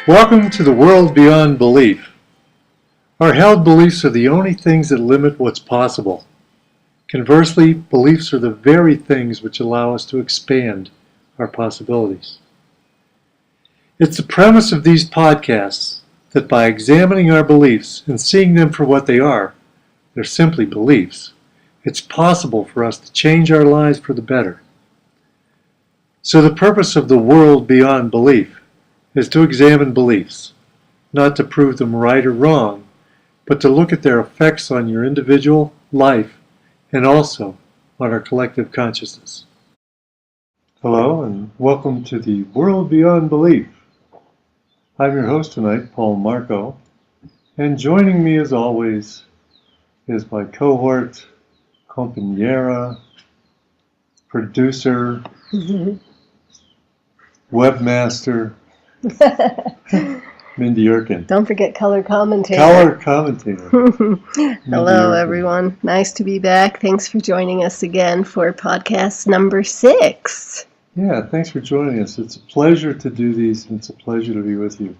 Welcome to the world beyond belief. Our held beliefs are the only things that limit what's possible. Conversely, beliefs are the very things which allow us to expand our possibilities. It's the premise of these podcasts that by examining our beliefs and seeing them for what they are, they're simply beliefs, it's possible for us to change our lives for the better. So the purpose of the world beyond belief is to examine beliefs, not to prove them right or wrong, but to look at their effects on your individual life and also on our collective consciousness. Hello and welcome to the world beyond belief. I'm your host tonight, Paul Marco, and joining me as always is my cohort, compañera, producer, webmaster, Mindy Erkin. Don't forget color commentator. Color commentator. Hello, everyone. Nice to be back. Thanks for joining us again for podcast number 6. Yeah, thanks for joining us. It's a pleasure to do these, and it's a pleasure to be with you.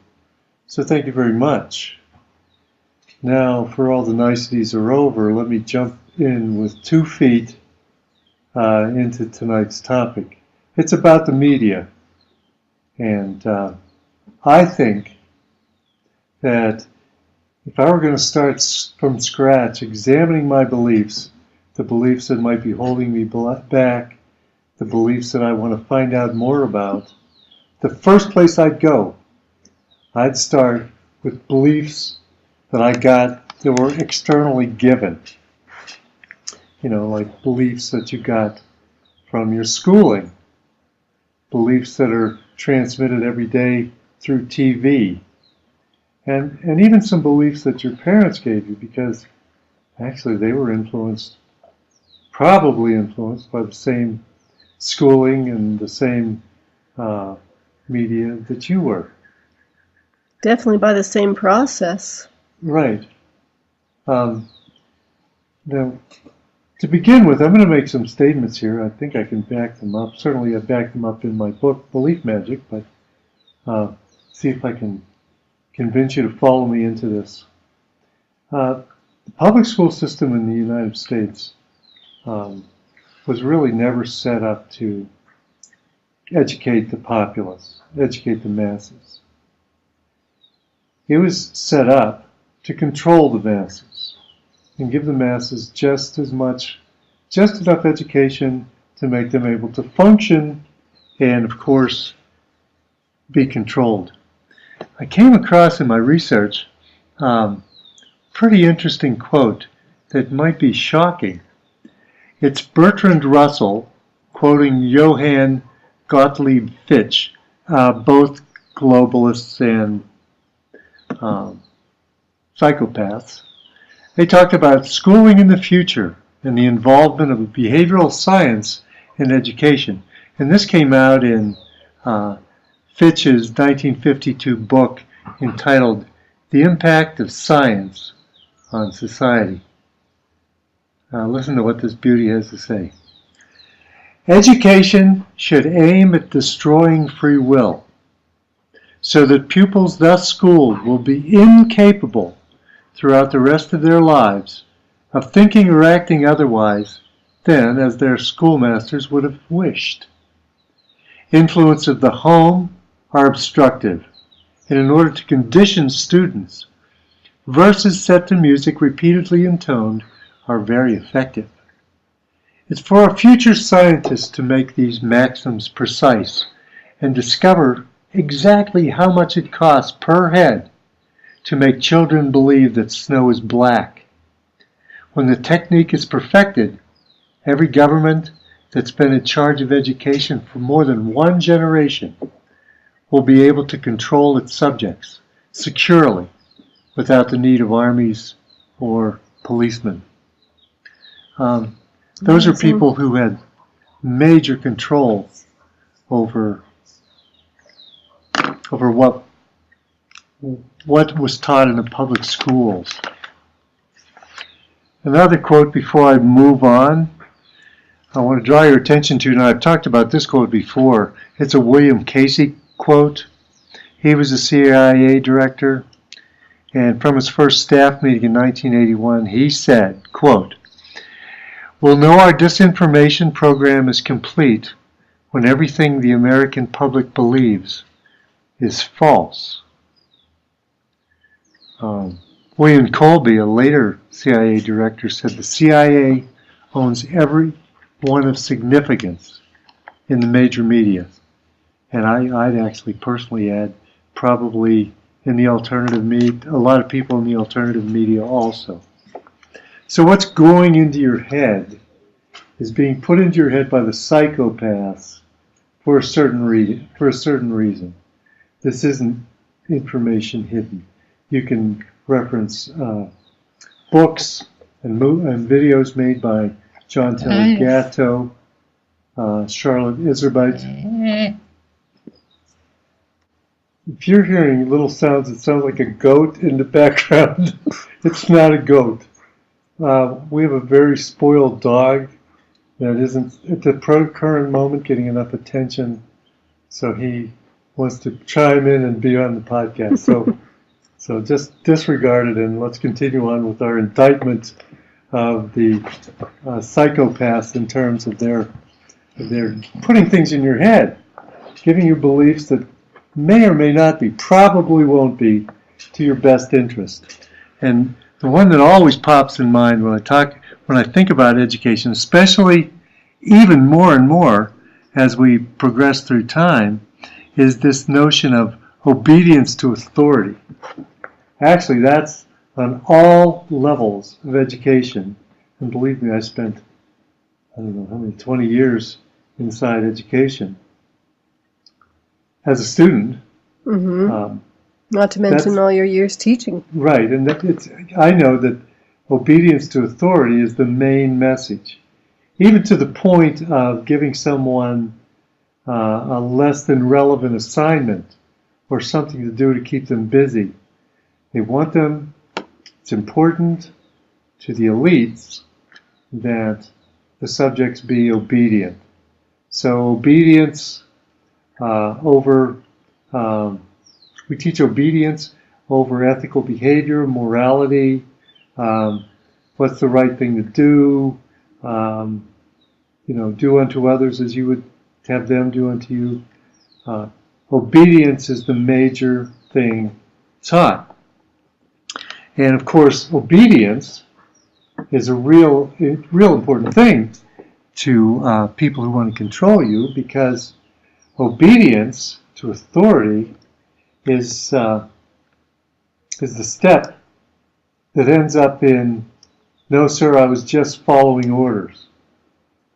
So thank you very much. Now, for all the niceties are over, let me jump in with 2 feet into tonight's topic. It's about the media. And I think that if I were going to start from scratch examining my beliefs, the beliefs that might be holding me back, the beliefs that I want to find out more about, the first place I'd go, I'd start with beliefs that I got that were externally given. You know, like beliefs that you got from your schooling, beliefs that are transmitted every day through TV, and even some beliefs that your parents gave you, because actually they were probably influenced by the same schooling and the same media that you were. Definitely by the same process. Right. Now, to begin with, I'm going to make some statements here. I think I can back them up. Certainly I back them up in my book, Belief Magic, but see if I can convince you to follow me into this. The public school system in the United States was really never set up to educate the populace, educate the masses. It was set up to control the masses and give the masses just enough education to make them able to function and, of course, be controlled. I came across in my research a pretty interesting quote that might be shocking. It's Bertrand Russell quoting Johann Gottlieb Fichte, both globalists and psychopaths. They talked about schooling in the future and the involvement of behavioral science in education. And this came out in Fichte's 1952 book entitled The Impact of Science on Society. Listen to what this beauty has to say. Education should aim at destroying free will, so that pupils thus schooled will be incapable throughout the rest of their lives of thinking or acting otherwise than as their schoolmasters would have wished. Influence of the home are obstructive, and in order to condition students, verses set to music repeatedly intoned are very effective. It's for a future scientist to make these maxims precise and discover exactly how much it costs per head to make children believe that snow is black. When the technique is perfected, every government that's been in charge of education for more than one generation will be able to control its subjects securely without the need of armies or policemen. Those are people who had major control over what was taught in the public schools. Another quote before I move on, I want to draw your attention to, and I've talked about this quote before. It's a William Casey quote. He was a CIA director, and from his first staff meeting in 1981, he said, quote, "We'll know our disinformation program is complete when everything the American public believes is false." William Colby, a later CIA director, said the CIA owns every one of significance in the major media. And I'd actually personally add probably in the alternative media, a lot of people in the alternative media also. So what's going into your head is being put into your head by the psychopaths for a certain reason. This isn't information hidden. You can reference books and videos made by John Taylor Gatto, Charlotte Iserbyt. If you're hearing little sounds, it sounds like a goat in the background. It's not a goat. We have a very spoiled dog that isn't at the current moment getting enough attention, so he wants to chime in and be on the podcast. So just disregard it, and let's continue on with our indictment of the psychopaths in terms of their putting things in your head, giving you beliefs that may or may not be, probably won't be, to your best interest. And the one that always pops in mind when I think about education, especially even more and more as we progress through time, is this notion of obedience to authority. Actually, that's on all levels of education. And believe me, I spent, I don't know how many, 20 years inside education as a student. Mm-hmm. Not to mention all your years teaching. Right, and I know that obedience to authority is the main message. Even to the point of giving someone a less than relevant assignment or something to do to keep them busy. They want them, it's important to the elites that the subjects be obedient. So obedience we teach obedience over ethical behavior, morality, what's the right thing to do, do unto others as you would have them do unto you. Obedience is the major thing taught. And of course, obedience is a real important thing to people who want to control you, because obedience to authority is the step that ends up in, "No, sir, I was just following orders."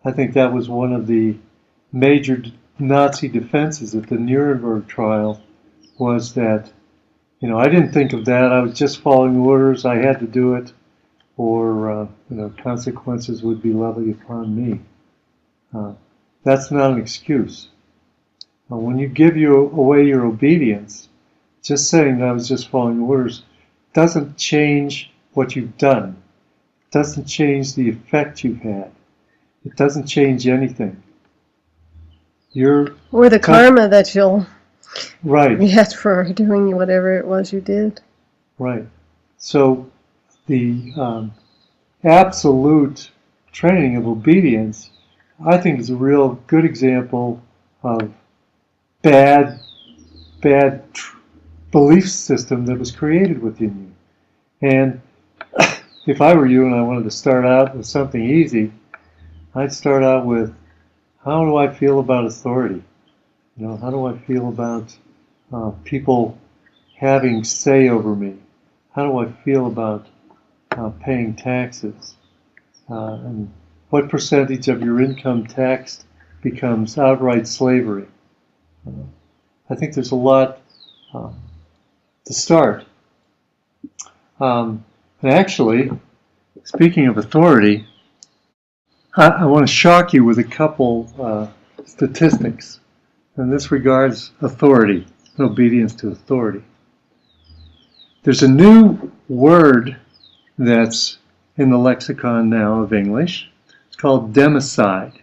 I think that was one of the major Nazi defenses at the Nuremberg trial, was that, I didn't think of that. I was just following orders. I had to do it, or consequences would be levied upon me. That's not an excuse. When you give away your obedience, just saying I was just following orders doesn't change what you've done. It doesn't change the effect you've had. It doesn't change anything. Or the karma that you'll right. get for doing whatever it was you did. Right. So the absolute training of obedience, I think, is a real good example of bad belief system that was created within you. And if I were you and I wanted to start out with something easy, I'd start out with, how do I feel about authority? How do I feel about people having say over me? How do I feel about paying taxes? And what percentage of your income taxed becomes outright slavery? I think there's a lot to start. And actually, speaking of authority, I want to shock you with a couple statistics. And this regards authority, obedience to authority. There's a new word that's in the lexicon now of English. It's called democide.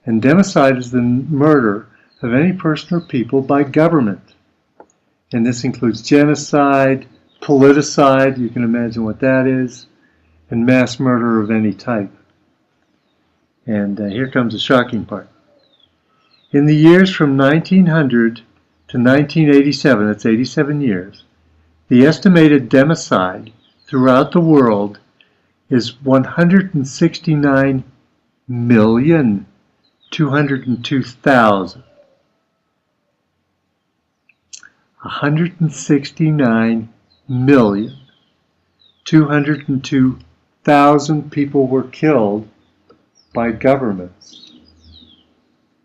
And democide is the murder of any person or people by government. And this includes genocide, politicide, you can imagine what that is, and mass murder of any type. And here comes the shocking part. In the years from 1900 to 1987, that's 87 years, the estimated democide throughout the world is 169,202,000. 169,202,000 people were killed by governments.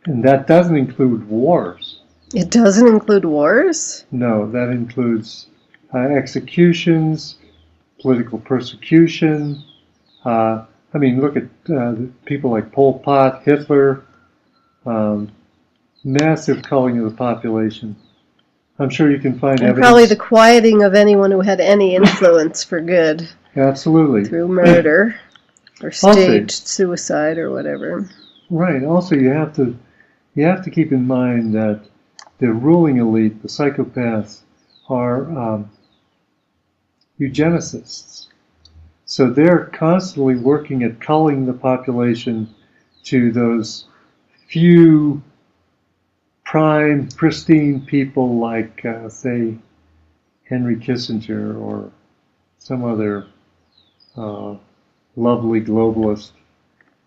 And that doesn't include wars. It doesn't include wars? No, that includes executions, political persecution. Look at people like Pol Pot, Hitler, massive culling of the population. I'm sure you can find and evidence. Probably the quieting of anyone who had any influence for good. Absolutely. Through murder or staged suicide or whatever. Right. Also, you have to keep in mind that the ruling elite, the psychopaths, are eugenicists. So they're constantly working at culling the population to those few prime, pristine people like, say, Henry Kissinger or some other lovely globalist,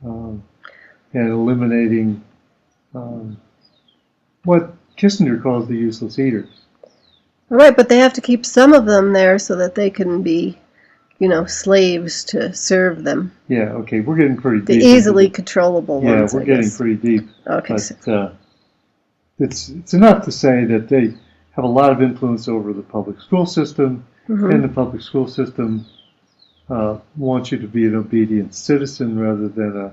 and eliminating what Kissinger calls the useless eaters. Right, but they have to keep some of them there so that they can be, slaves to serve them. Yeah, okay, we're getting pretty deep. The easily controllable ones, Yeah, we're getting pretty deep. Okay. But it's enough to say that they have a lot of influence over the public school system, and the public school system wants you to be an obedient citizen rather than a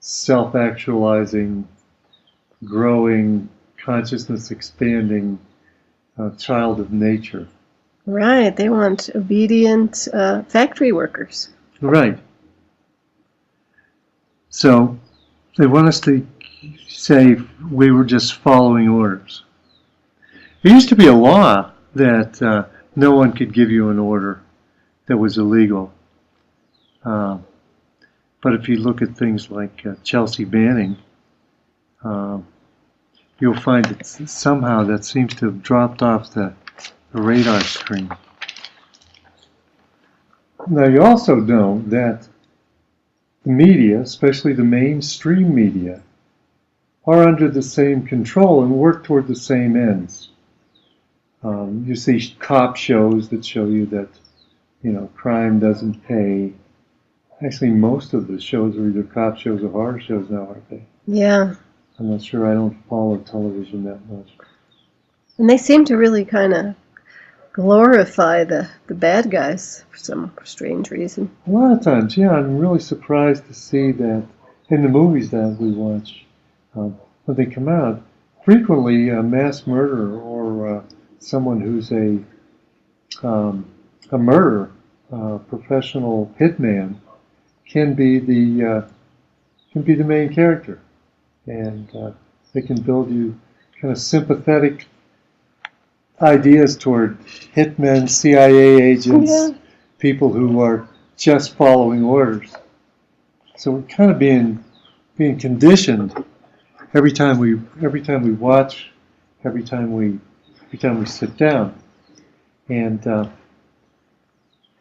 self-actualizing, growing, consciousness-expanding child of nature. Right, they want obedient factory workers. Right. So they want us to say we were just following orders. There used to be a law that no one could give you an order that was illegal. But if you look at things like Chelsea Manning, you'll find that somehow that seems to have dropped off the radar screen. Now you also know that the media, especially the mainstream media, are under the same control and work toward the same ends. You see cop shows that show you that, crime doesn't pay. Actually, most of the shows are either cop shows or horror shows now, aren't they? Yeah. I'm not sure. I don't follow television that much. And they seem to really kind of glorify the bad guys for some strange reason. A lot of times, yeah, I'm really surprised to see that in the movies that we watch, when they come out, frequently a mass murderer or someone who's a murderer, professional hitman, can be the main character, and they can build you kind of sympathetic ideas toward hitmen, CIA agents, people who are just following orders. So we're kind of being conditioned every time we watch, every time we sit down. And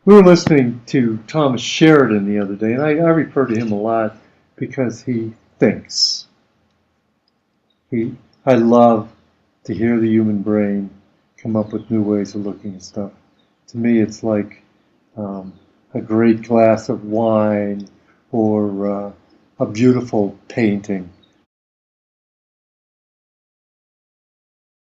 we were listening to Thomas Sheridan the other day, and I refer to him a lot because he thinks. I love to hear the human brain come up with new ways of looking at stuff. To me, it's like a great glass of wine or a beautiful painting.